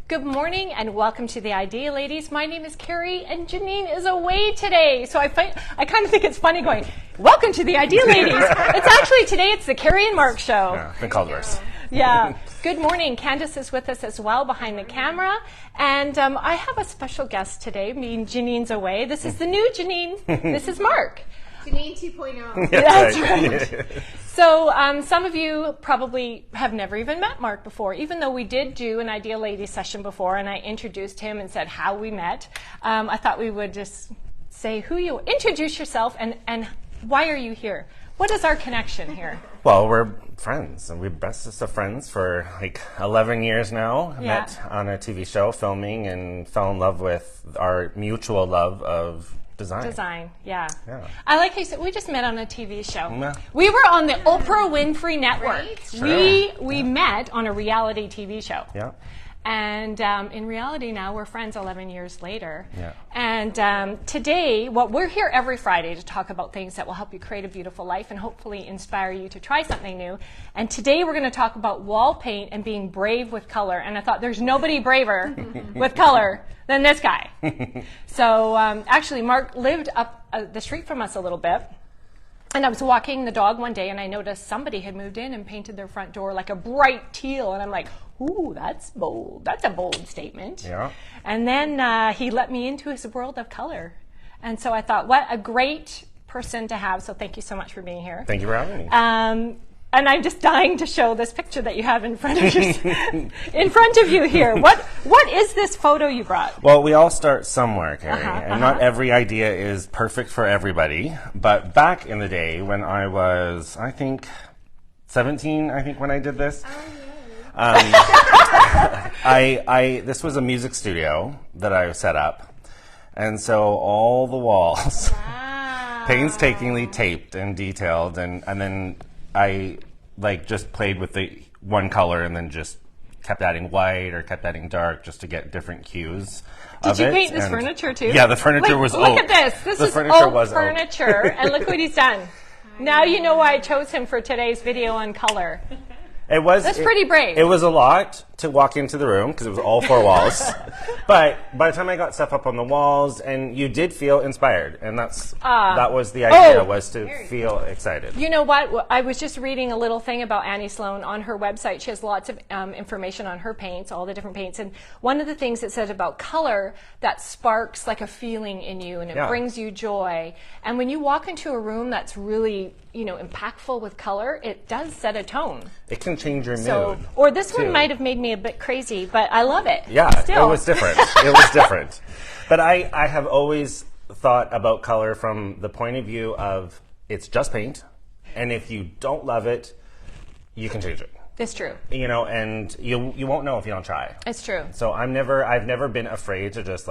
Good morning and welcome to the Idea Ladies. My name is Carrie and Jeannine is away today. So I kind of think it's funny going, welcome to the Idea Ladies. It's actually today it's the Carrie and Mark Show. Yeah, the Culvers. Yeah. Good morning. Candace is with us as well behind the camera. And I have a special guest today. Jeannine's away. This is the new Jeannine. This is Mark. Jeannine 2.0. That's right. So some of you probably have never even met Mark before, even though we did do an Idea Lady session before and I introduced him and said how we met. I thought we would just say introduce yourself and why are you here? What is our connection here? Well, we're friends, and we've been best of friends for like 11 years now. Yeah. Met on a TV show filming and fell in love with our mutual love of design. Yeah. I like how you said we just met on a TV show. Yeah. We were on the Oprah Winfrey Network. Right? Sure. We met on a reality TV show. Yeah. And in reality now we're friends 11 years later. Yeah. And today, we're here every Friday to talk about things that will help you create a beautiful life and hopefully inspire you to try something new. And today we're going to talk about wall paint and being brave with color. And I thought there's nobody braver with color than this guy. So actually Mark lived up the street from us a little bit. And I was walking the dog one day and I noticed somebody had moved in and painted their front door like a bright teal. And I'm like, ooh, that's bold. That's a bold statement. Yeah. And then he let me into his world of color. And so I thought, what a great person to have. So thank you so much for being here. Thank you for having me. And I'm just dying to show this picture that you have in front of you here. What is this photo you brought? Well, we all start somewhere, Carrie, and not every idea is perfect for everybody. But back in the day when I was, I think, 17, when I did this. This was a music studio that I set up, and so all the walls painstakingly taped and detailed, and then I just played with the one color and then just kept adding white or kept adding dark just to get different cues. Did you paint this furniture too? Yeah, the furniture was oak. Look at this. This is oak furniture, and look what he's done. Now you know why I chose him for today's video on color. That's pretty brave. It was a lot to walk into the room because it was all four walls. But by the time I got stuff up on the walls, and you did feel inspired, and that was the idea, was to feel excited. You know what? I was just reading a little thing about Annie Sloan on her website. She has lots of information on her paints, all the different paints. And one of the things it said about color, that sparks like a feeling in you, and it brings you joy. And when you walk into a room that's really impactful with color, it does set a tone. It can change your mood. Or this one might have made me a bit crazy, but I love it. Yeah, still. It was different. It was different. But I have always thought about color from the point of view of it's just paint, and if you don't love it, you can change it. It's true. And you won't know if you don't try. It's true. So I've never been afraid to just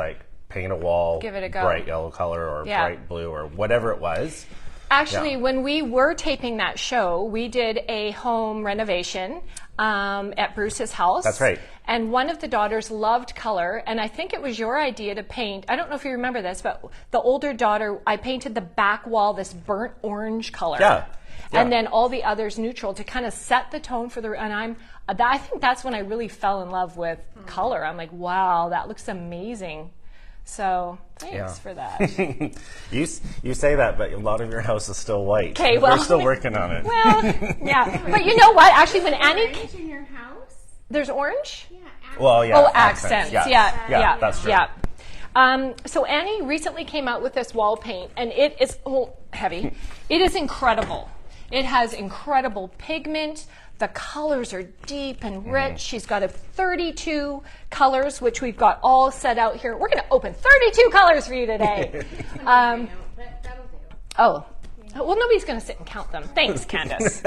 paint a wall, give it a go, bright yellow color or bright blue or whatever it was. Actually, when we were taping that show, we did a home renovation at Bruce's house. That's right. And one of the daughters loved color, and I think it was your idea to paint. I don't know if you remember this, but the older daughter, I painted the back wall this burnt orange color. Yeah. And then all the others neutral to kind of set the tone for the. And I think that's when I really fell in love with color. I'm like, wow, that looks amazing. So thanks for that. You say that, but a lot of your house is still white. Okay, well, we're still working on it. Well, yeah, but you know what? Actually, when Annie, Orange in your house? There's orange. Yeah. Well, yeah. Oh, accents. Yeah, that's true. Yeah. So Annie recently came out with this wall paint, and it is heavy. It is incredible. It has incredible pigment. The colors are deep and rich. She's got 32 colors, which we've got all set out here. We're going to open 32 colors for you today. That'll do. Oh. Well, nobody's going to sit and count them. Thanks, Candace.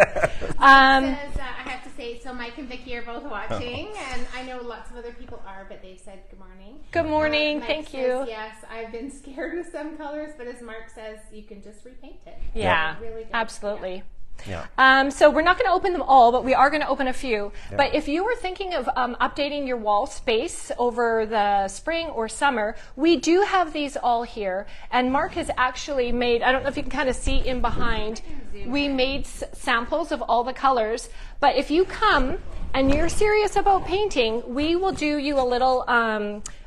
I have to say, so Mike and Vicki are both watching, and I know lots of other people are, but they've said good morning. Good morning. Mike Thank says, you. Yes, I've been scared with some colors, but as Mark says, you can just repaint it. Yeah, really good. absolutely. Yeah. So we're not going to open them all, but we are going to open a few. Yeah. But if you were thinking of updating your wall space over the spring or summer, we do have these all here. And Mark has actually made, I don't know if you can kind of see in behind, we made samples of all the colors. But if you come and you're serious about painting, we will do you a little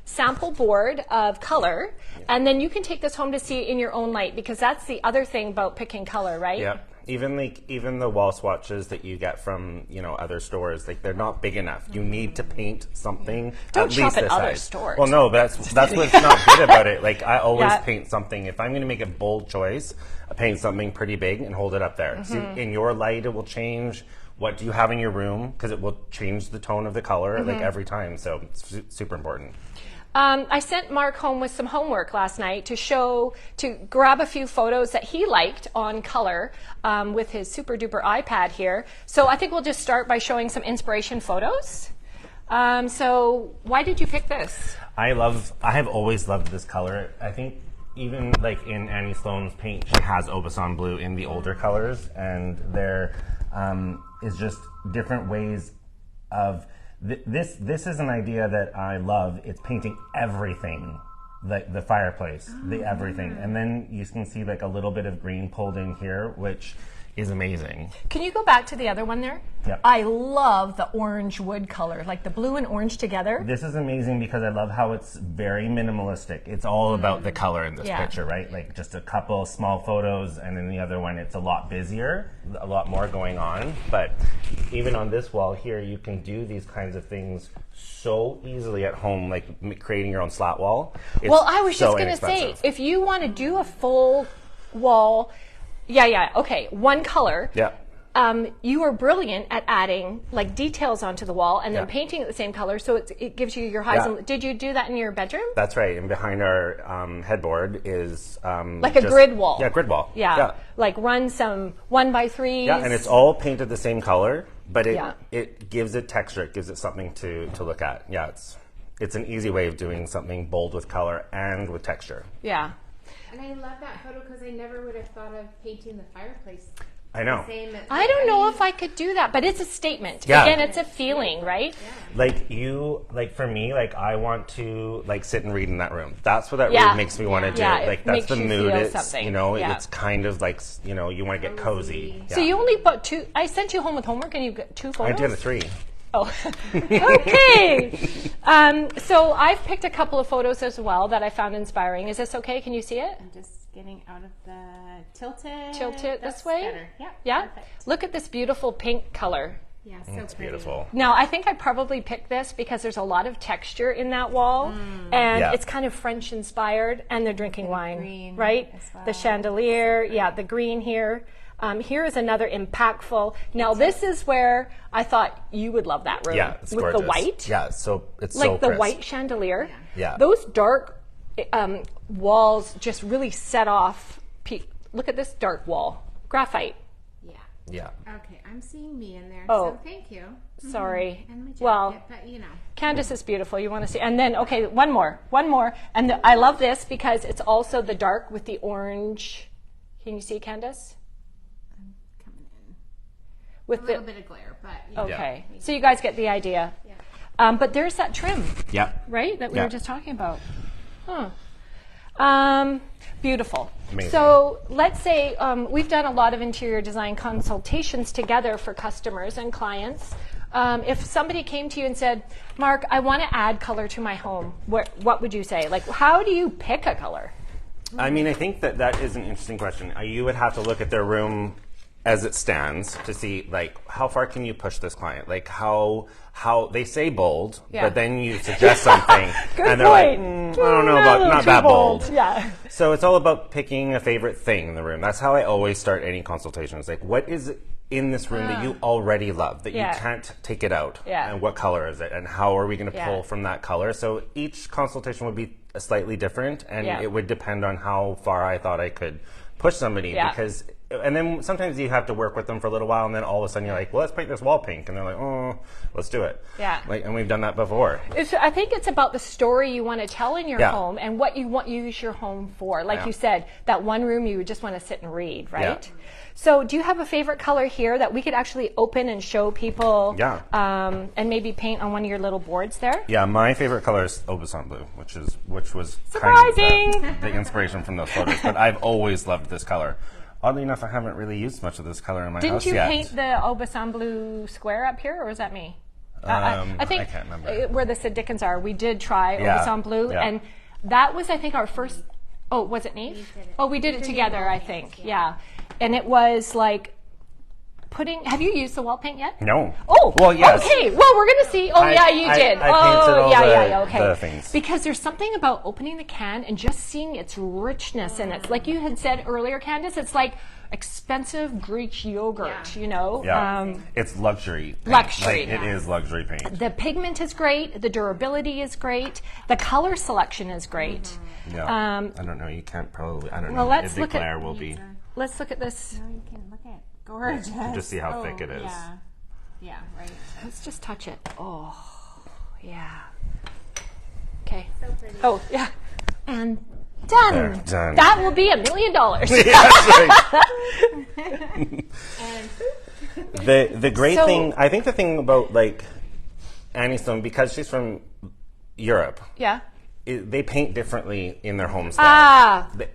sample board of color. And then you can take this home to see it in your own light, because that's the other thing about picking color, right? Yeah. Even the wall swatches that you get from other stores, like they're not big enough. You need to paint something. Don't at shop least at this other size. stores. Well, no, that's what's not good about it. Like I always paint something. If I'm going to make a bold choice, I paint something pretty big and hold it up there. So in your light, it will change. What do you have in your room? Because it will change the tone of the color like every time. So it's super important. I sent Mark home with some homework last night to grab a few photos that he liked on color with his super duper iPad here. So I think we'll just start by showing some inspiration photos. So why did you pick this? I have always loved this color. I think even like in Annie Sloan's paint, she has Obasan blue in the older colors, and there is just different ways of this is an idea that I love. It's painting everything, like the fireplace, the everything. And then you can see like a little bit of green pulled in here, which is amazing. Can you go back to the other one there? Yeah. I love the orange wood color, like the blue and orange together. This is amazing because I love how it's very minimalistic. It's all about the color in this picture, right? Like just a couple small photos, and in the other one it's a lot busier, a lot more going on. But even on this wall here, you can do these kinds of things so easily at home, like creating your own slat wall. It's well, I was so just going to say, if you want to do a full wall, okay, one color. Yeah. You are brilliant at adding like details onto the wall and then painting it the same color, so it gives you your highs. And did you do that in your bedroom? That's right. And behind our headboard is like a grid wall. Yeah, grid wall. Yeah. Like run some 1x3s. Yeah, and it's all painted the same color, but it gives it texture. It gives it something to look at. Yeah, it's an easy way of doing something bold with color and with texture. Yeah. And I love that photo because I never would have thought of painting the fireplace. I know. I don't know if I could do that, but it's a statement. Yeah. Again, it's a feeling, right? Yeah. Like for me, like I want to like sit and read in that room. That's what that room makes me want to do. Like that's the mood. It's it's kind of like you want to get cozy. So you only put two. I sent you home with homework, and you got 2 photos. I did a 3. Oh, okay. So I've picked a couple of photos as well that I found inspiring. Is this okay? Can you see it? I'm just getting out of the tilted. Tilt it this way? Better. Yeah. Yeah? Perfect. Look at this beautiful pink color. Yeah, so it's pretty. beautiful. Now, I think I probably picked this because there's a lot of texture in that wall, and it's kind of French inspired, and they're drinking wine, green right? as well. The chandelier, the green here. Here is another impactful. Now, this is where I thought you would love that room. Yeah, it's with gorgeous. The white. Yeah, it's so like the crisp. white chandelier. Yeah. Those dark walls just really set off. Look at this dark wall. Graphite. Yeah. Yeah. Okay, I'm seeing me in there, Oh. so thank you. Sorry. And my jacket, Well, but Candace is beautiful. You want to see? And then, okay, one more. And I love this because it's also the dark with the orange. Can you see, Candace? I'm coming in. With A little bit of glare, but okay. So you guys get the idea. Yeah. But there's that trim, Yeah. right? That we were just talking about. Huh. Beautiful. Amazing. So let's say we've done a lot of interior design consultations together for customers and clients. If somebody came to you and said, Mark, I want to add color to my home, what would you say? Like, how do you pick a color? I mean, I think that is an interesting question. You would have to look at their room as it stands to see, like, how far can you push this client? Like, how they say bold, but then you suggest something, and they're like, I don't know about not that bold. Yeah. So it's all about picking a favorite thing in the room. That's how I always start any consultation. It's like, what is in this room that you already love, that you can't take it out? And what color is it? And how are we going to pull from that color? So each consultation would be slightly different, and it would depend on how far I thought I could push somebody, because and then sometimes you have to work with them for a little while, and then all of a sudden you're like, well, let's paint this wall pink, and they're like, oh, let's do it. Yeah. Like, and we've done that before. I think it's about the story you want to tell in your home and what you want to use your home for. Like you said, that one room you would just want to sit and read, right? Yeah. So do you have a favorite color here that we could actually open and show people? Yeah. And maybe paint on one of your little boards there? Yeah, my favorite color is Aubusson blue, which was surprising. Kind of the inspiration from those photos. But I've always loved this color. Oddly enough, I haven't really used much of this color in my house yet. Didn't you paint the Aubusson blue square up here, or was that me? I think I can't remember. Where the Sid Dickens are, we did try Aubusson blue, and that was, I think, our first. Oh, was it Neve? Oh, we did it together, I think. Yeah, and it was like putting. Have you used the wall paint yet? No. Oh, well, yes. Okay. Well, we're gonna see. Oh, yeah, you did. I painted all okay. the things. Because there's something about opening the can and just seeing its richness in it. Like you had said earlier, Candace, it's like expensive Greek yogurt, you know? Yeah. It's luxury paint. Luxury. Like, it is luxury paint. The pigment is great. The durability is great. The color selection is great. Yeah. I don't know. You can't probably. I don't Well, know. let's The look at. glare will be. Let's look at this. No, you can look at gorgeous. Just see how thick it is. Yeah. Yeah, right. Let's just touch it. Oh, yeah. Okay. So pretty. Oh, yeah. And done. There, done. That will be $1 million. The great So- thing, I think the thing about like Annie Sloan, because she's from Europe, Yeah. they paint differently in their homes.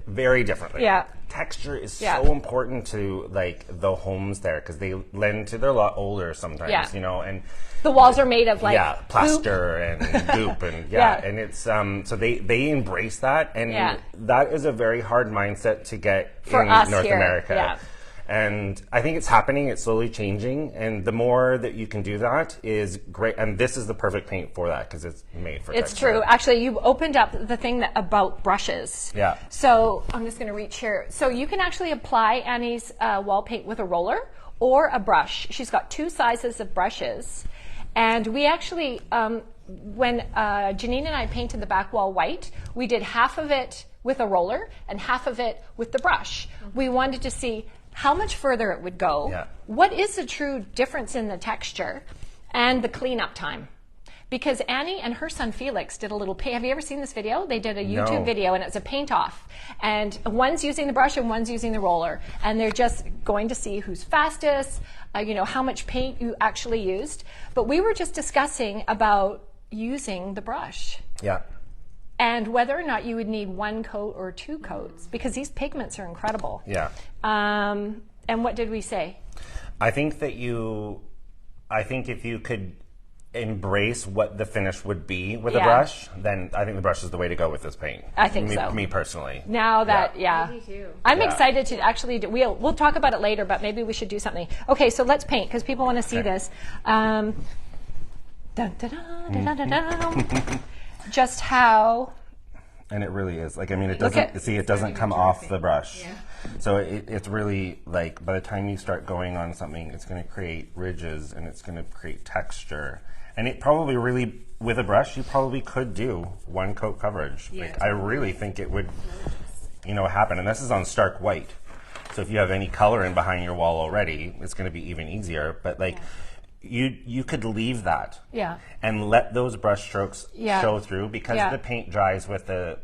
Very differently. Yeah. Texture is Yeah. so important to like the homes there because they lend to, they're a lot older sometimes, Yeah. you know, and The walls are made of like plaster and goop and and it's so they embrace that, and that is a very hard mindset to get For in us North here. America. Yeah. And I think it's happening, it's slowly changing, and the more that you can do that is great, and this is the perfect paint for that because it's made for It's texture. true. Actually, you opened up the thing about brushes. Yeah. So I'm just going to reach here. So you can actually apply Annie's wall paint with a roller or a brush. She's got two sizes of brushes. And we actually, when Jeannine and I painted the back wall white, we did half of it with a roller and half of it with the brush. We wanted to see how much further it would go, what is the true difference in the texture, and the cleanup time. Because Annie and her son Felix did a little paint. Have you ever seen this video? They did a YouTube video, and it's a paint off. And one's using the brush and one's using the roller. And they're just going to see who's fastest, you know, how much paint you actually used. But we were just discussing about using the brush. Yeah. And whether or not you would need one coat or two coats, because these pigments are incredible. Yeah. And what did we say? I think if you could embrace what the finish would be with a brush, then I think the brush is the way to go with this paint. I think so. Me personally. Now that, I do too. I'm excited to actually do, we'll talk about it later, but maybe we should do something. Okay, so let's paint, because people want to see this. Dun, dun, dun, dun, dun, dun, dun. Just how... And it really is. Like, I mean, it doesn't come off the brush. Yeah. So it's really, like, by the time you start going on something, it's going to create ridges and it's going to create texture. And it probably really, with a brush, you probably could do one coat coverage. Yeah, like, I really think it would, happen. And this is on stark white. So if you have any color in behind your wall already, it's going to be even easier. But, like... You could leave that and let those brush strokes show through because the paint dries with the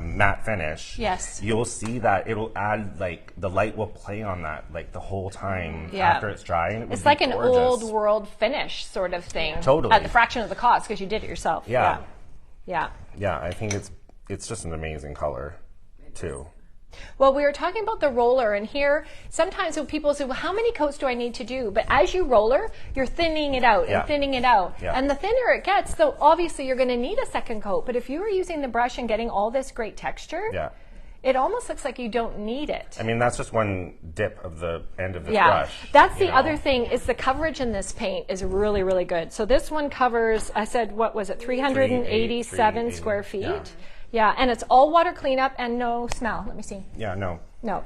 matte finish. Yes. You'll see that it'll add, like, the light will play on that, like, the whole time after it's dry. And it's like an old world finish sort of thing. Totally. At the fraction of the cost because you did it yourself. Yeah. Yeah. Yeah, I think it's just an amazing color too. Well, we were talking about the roller, and here sometimes when people say, well, how many coats do I need to do? But as you roller, you're thinning it out and thinning it out. Yeah. And the thinner it gets, though, obviously you're going to need a second coat. But if you were using the brush and getting all this great texture, it almost looks like you don't need it. I mean, that's just one dip of the end of the brush. That's the other thing, is the coverage in this paint is really, really good. So this one covers, I said, what was it, 387 square feet? Yeah, and it's all water cleanup and no smell. Let me see. Yeah, no. Yeah.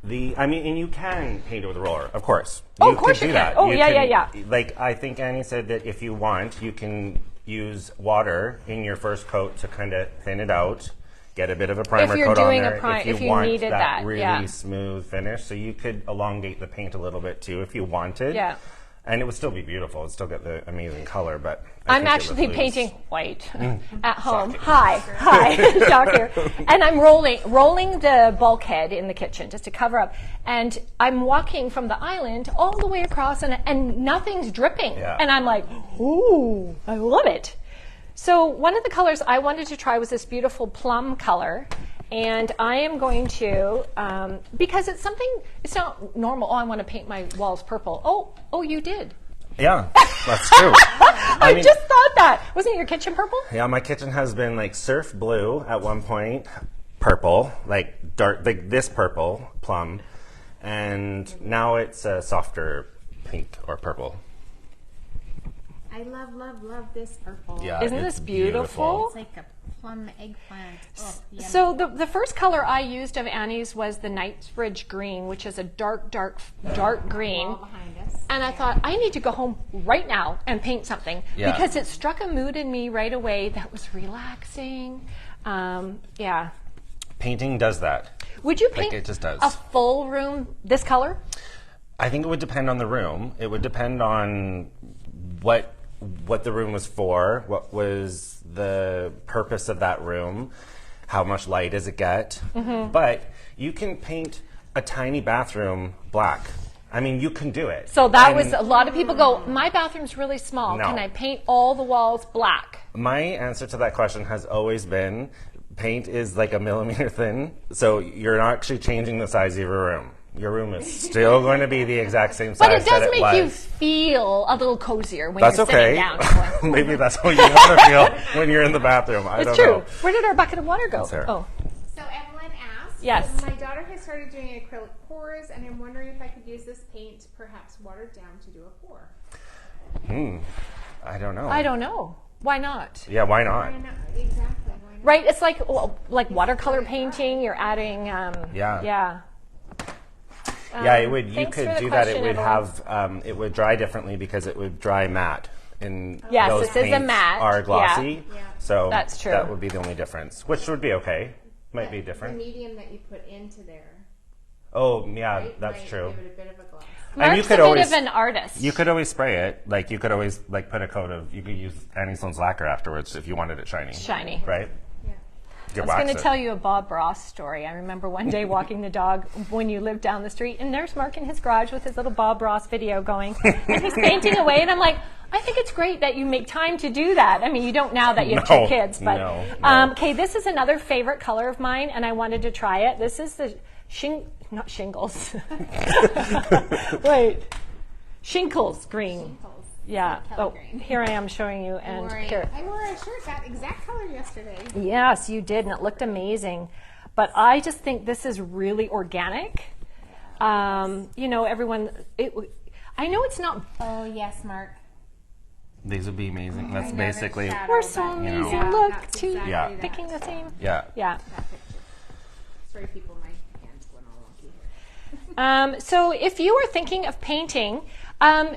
And you can paint it with a roller, of course. Of course you can. That. Oh, yeah. Like, I think Annie said that if you want, you can use water in your first coat to kind of thin it out. get a bit of a primer If you're coat on doing there. if you want needed that that, really yeah. smooth finish. So you could elongate the paint a little bit too if you wanted. Yeah. And it would still be beautiful. It'd still get the amazing color, but I'm actually painting white at home. Shocking. Hi, shocker. And I'm rolling the bulkhead in the kitchen just to cover up. And I'm walking from the island all the way across, and nothing's dripping. Yeah. And I'm like, ooh, I love it. So one of the colors I wanted to try was this beautiful plum color. And I am going to, because it's not normal. Oh, I want to paint my walls purple. Oh, you did. Yeah, that's true. I just thought that. Wasn't your kitchen purple? Yeah, my kitchen has been like surf blue at one point, purple, like dark, like this purple, plum, and now it's a softer pink or purple. I love this purple. Yeah, Isn't this beautiful? It's like a plum eggplant. Oh, yummy. So the first color I used of Annie's was the Knightsbridge green, which is a dark green. Wall behind us. And I thought, I need to go home right now and paint something because it struck a mood in me right away that was relaxing. Yeah. Painting does that. Would you paint it just does. a full room this color? I think it would depend on the room. It would depend on what the room was for, what was the purpose of that room, how much light does it get. Mm-hmm. But you can paint a tiny bathroom black. I mean, you can do it. So that was, a lot of people go, my bathroom's really small. No. Can I paint all the walls black? My answer to that question has always been, paint is like a millimeter thin, so you're not actually changing the size of your room. Your room is still going to be the exact same size. But it does that make you was. feel a little cozier when That's you're okay. sitting down. Maybe that's how you want to feel when you're in the bathroom. I It's don't true. know. Where did our bucket of water go? That's her. Oh, So Evelyn asked, Yes. my daughter has started doing acrylic pours, and I'm wondering if I could use this paint, perhaps watered down, to do a pour. I don't know. I don't know. Why not? Yeah, why not? Why not? Exactly. Why not? Right? It's like watercolor painting. You're adding. Yeah. Yeah. Yeah, it would. You Thanks could for the do that. It question, would Evelyn. have. It would dry differently because it would dry matte. And Yes, those this is a paints matte. are glossy. Yeah. So That's true. That would be the only difference, which would be okay. Might be different. The medium that you put into there. Oh, yeah, Right? that's Might true. Give it a bit of a gloss. Mark's you could a always- bit of an artist. You could always spray it. Like you could always put a coat of. You could use Annie Sloan's lacquer afterwards if you wanted it shiny. Shiny. Right. Yeah. You I was going to tell you a Bob Ross story. I remember one day walking the dog when you lived down the street, and there's Mark in his garage with his little Bob Ross video going, and he's painting away, and I'm like, I think it's great that you make time to do that. I mean, you don't now that you have No, two kids, but no. okay, this is another favorite color of mine, and I wanted to try it. This is the not shingles. Wait, Shinkles green. Yeah. Kelly Oh, green. here I am showing you, and here. I wore a shirt that exact color yesterday. Yes, you did, and it looked amazing. But I just think this is really organic. You know, everyone. I know it's not. Oh yes, Mark. These would be amazing. That's I never basically. shadowed We're so that. amazing. Yeah, Look, that's two exactly Yeah. that. picking the same. Yeah. Yeah. That picture. Sorry, people, my hands went all wonky. So if you are thinking of painting,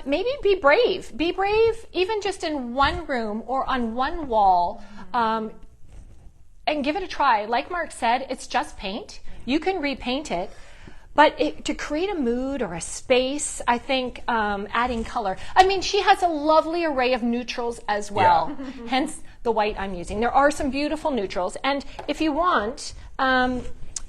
maybe be brave. Be brave, even just in one room or on one wall, and give it a try. Like Mark said, it's just paint. You can repaint it. But to create a mood or a space, I think adding color. I mean, she has a lovely array of neutrals as well, hence the white I'm using. There are some beautiful neutrals. And if you want,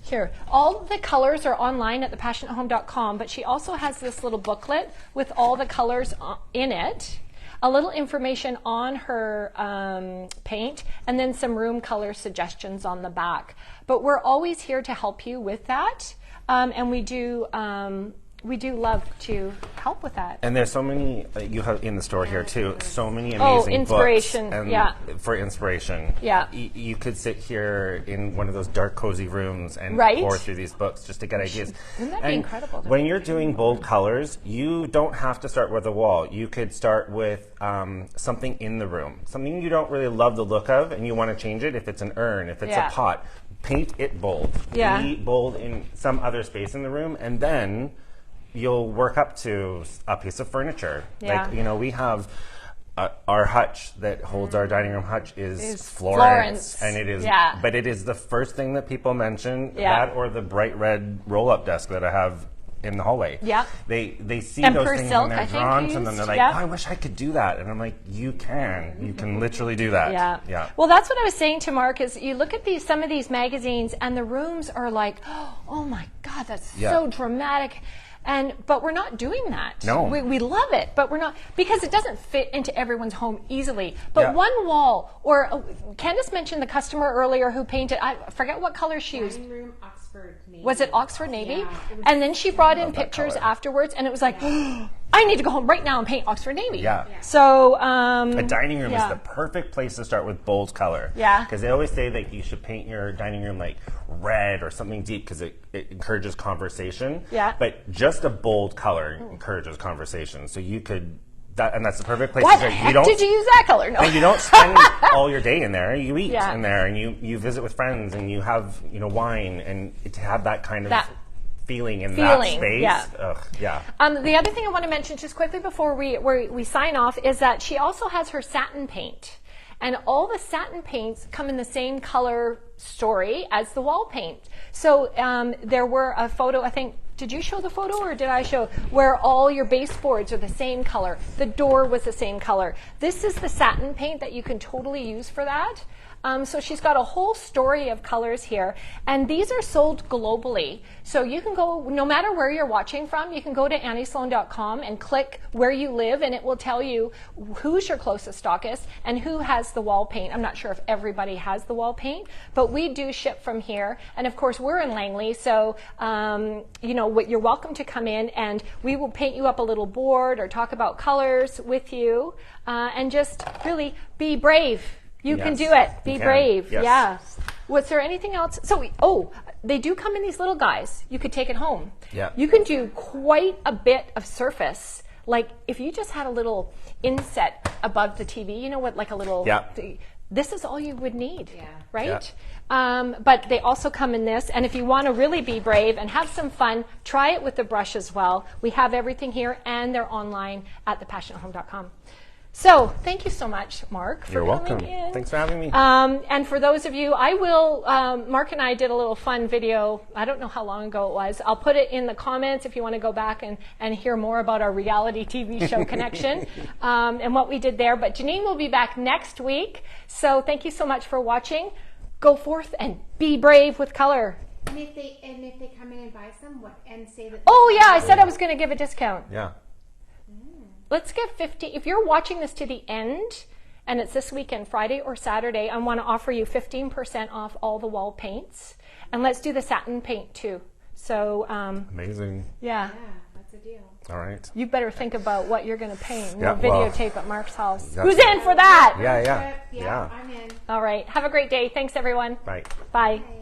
here, all the colors are online at thepassionathome.com, but she also has this little booklet with all the colors in it, a little information on her paint, and then some room color suggestions on the back. But we're always here to help you with that. And we do love to help with that. And there's so many you have in the store here too. So many amazing inspiration, books. And yeah. For inspiration. Yeah. You could sit here in one of those dark, cozy rooms and Right. pour through these books just to get ideas. Wouldn't that be incredible? When you're doing bold colors, you don't have to start with a wall. You could start with something in the room, something you don't really love the look of, and you want to change it. If it's an urn, if it's Yeah. a pot, paint it bold. Yeah. Be bold in some other space in the room, and then you'll work up to a piece of furniture. Yeah. Like, you know, we have our hutch that holds our dining room hutch is Florence. and it is, Yeah. but it is the first thing that people mention. Yeah. That or the bright red roll-up desk that I have in the hallway. Yeah. They see And those per things silk, and I they're think drawn you to them. They're used. like, Yeah. oh, I wish I could do that. And I'm like, you can literally do that. Yeah. Yeah. Well, that's what I was saying to Mark is you look at some of these magazines and the rooms are like, oh my God, that's so dramatic. But we're not doing that. No. We love it, but we're not, because it doesn't fit into everyone's home easily. But Yeah. one wall, or Candace mentioned the customer earlier who painted, I forget what color she used. Dining room, Oxford Navy. Was it Oxford Navy? Yeah, it was And then she brought in Love that pictures color. afterwards, and it was like, I need to go home right now and paint Oxford Navy. Yeah. So, A dining room yeah. is the perfect place to start with bold color. Yeah. Because they always say that you should paint your dining room like red or something deep because it encourages conversation. Yeah. But just a bold color encourages conversation. So you could, and that's the perfect place Why to the start. heck did you use that color? No. And you don't spend all your day in there. You eat Yeah. in there, and you visit with friends, and you have wine, and to have that kind of feeling in that space. Yeah. Ugh, yeah. The other thing I want to mention just quickly before we sign off is that she also has her satin paint. And all the satin paints come in the same color story as the wall paint. So there were a photo, I think, did you show the photo or did I show, where all your baseboards are the same color. The door was the same color. This is the satin paint that you can totally use for that. So she's got a whole story of colors here, and these are sold globally. So you can go, no matter where you're watching from, you can go to anniesloan.com and click where you live, and it will tell you who's your closest stockist and who has the wall paint. I'm not sure if everybody has the wall paint, but we do ship from here. And of course, we're in Langley, so you're welcome to come in, and we will paint you up a little board or talk about colors with you, and just really be brave. You can do it. Be brave. Yes. Yeah. Was there anything else? So, they do come in these little guys. You could take it home. Yeah. You can do quite a bit of surface. Like if you just had a little inset above the TV, like a little. Yeah. This is all you would need. Yeah. Right? Yeah. But they also come in this. And if you want to really be brave and have some fun, try it with the brush as well. We have everything here, and they're online at thepassionatehome.com. So, thank you so much, Mark, for You're welcome. coming in. Thanks for having me. And for those of you, I will, Mark and I did a little fun video. I don't know how long ago it was. I'll put it in the comments if you want to go back and hear more about our reality TV show Connection and what we did there. But Jeannine will be back next week. So thank you so much for watching. Go forth and be brave with color. And if they come in and buy some, and say that. Oh, yeah, I said I was going to give a discount. Yeah. Let's give 50. If you're watching this to the end, and it's this weekend, Friday or Saturday, I want to offer you 15% off all the wall paints. And let's do the satin paint too. So, Amazing. yeah. Yeah, that's a deal. All right. You better think about what you're going to paint. Yeah, We'll well, videotape at Mark's house. that's Who's it. in for that? Yeah. Yeah, I'm in. All right. Have a great day. Thanks, everyone. Bye. Bye. Bye.